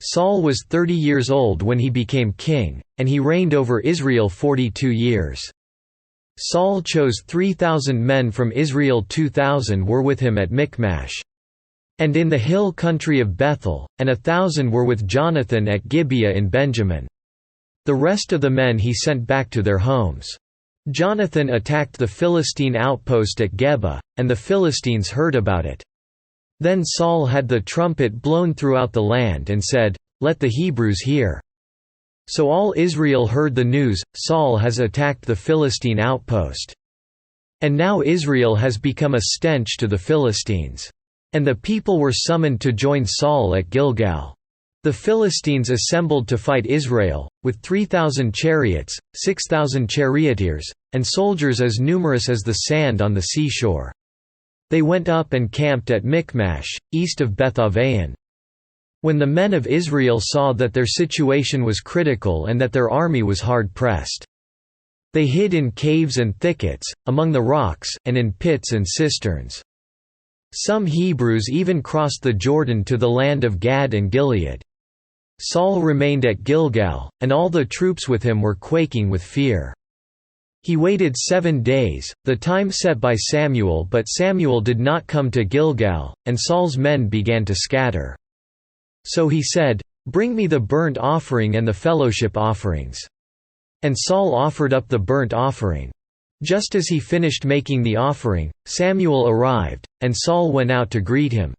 Saul was 30 years old when he became king, and he reigned over Israel 42 years. Saul chose 3,000 men from Israel, 2,000 were with him at Michmash, and in the hill country of Bethel, and 1,000 were with Jonathan at Gibeah in Benjamin. The rest of the men he sent back to their homes. Jonathan attacked the Philistine outpost at Geba, and the Philistines heard about it. Then Saul had the trumpet blown throughout the land and said, "Let the Hebrews hear." So all Israel heard the news, Saul has attacked the Philistine outpost. And now Israel has become a stench to the Philistines. And the people were summoned to join Saul at Gilgal. The Philistines assembled to fight Israel, with 3,000 chariots, 6,000 charioteers, and soldiers as numerous as the sand on the seashore. They went up and camped at Michmash, east of Beth-aven. When the men of Israel saw that their situation was critical and that their army was hard-pressed, they hid in caves and thickets, among the rocks, and in pits and cisterns. Some Hebrews even crossed the Jordan to the land of Gad and Gilead. Saul remained at Gilgal, and all the troops with him were quaking with fear. He waited 7 days, the time set by Samuel, but Samuel did not come to Gilgal, and Saul's men began to scatter. So he said, "Bring me the burnt offering and the fellowship offerings." And Saul offered up the burnt offering. Just as he finished making the offering, Samuel arrived, and Saul went out to greet him.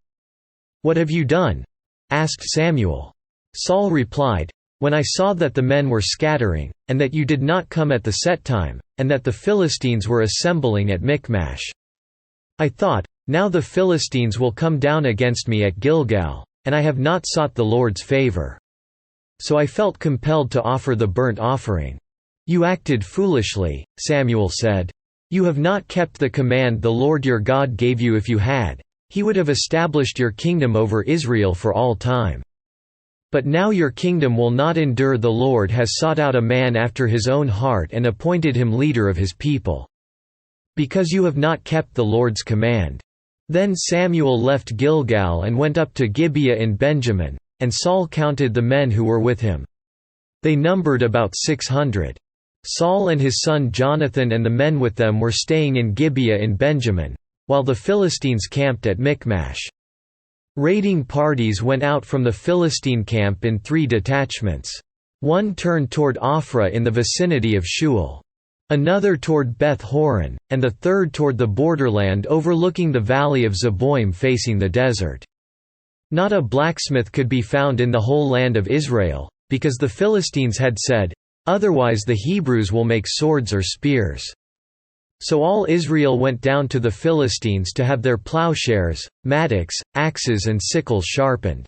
"What have you done?" asked Samuel. Saul replied, "When I saw that the men were scattering, and that you did not come at the set time, and that the Philistines were assembling at Michmash, I thought, now the Philistines will come down against me at Gilgal, and I have not sought the Lord's favor. So I felt compelled to offer the burnt offering." "You acted foolishly," Samuel said. "You have not kept the command the Lord your God gave you. If you had, he would have established your kingdom over Israel for all time. But now your kingdom will not endure. The Lord has sought out a man after his own heart and appointed him leader of his people. Because you have not kept the Lord's command." Then Samuel left Gilgal and went up to Gibeah in Benjamin, and Saul counted the men who were with him. They numbered about 600. Saul and his son Jonathan and the men with them were staying in Gibeah in Benjamin, while the Philistines camped at Michmash. Raiding parties went out from the Philistine camp in 3 detachments. One turned toward Ophrah in the vicinity of Shual, another toward Beth-horon, and the third toward the borderland overlooking the valley of Zeboim facing the desert. Not a blacksmith could be found in the whole land of Israel, because the Philistines had said, "Otherwise the Hebrews will make swords or spears." So all Israel went down to the Philistines to have their plowshares, mattocks, axes and sickles sharpened.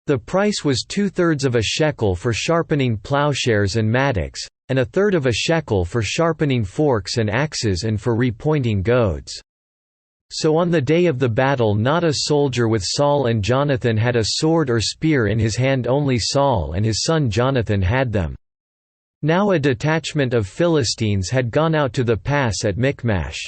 The price was 2/3 of a shekel for sharpening plowshares and mattocks, and 1/3 of a shekel for sharpening forks and axes and for repointing goads. So on the day of the battle not a soldier with Saul and Jonathan had a sword or spear in his hand, only Saul and his son Jonathan had them. Now a detachment of Philistines had gone out to the pass at Michmash.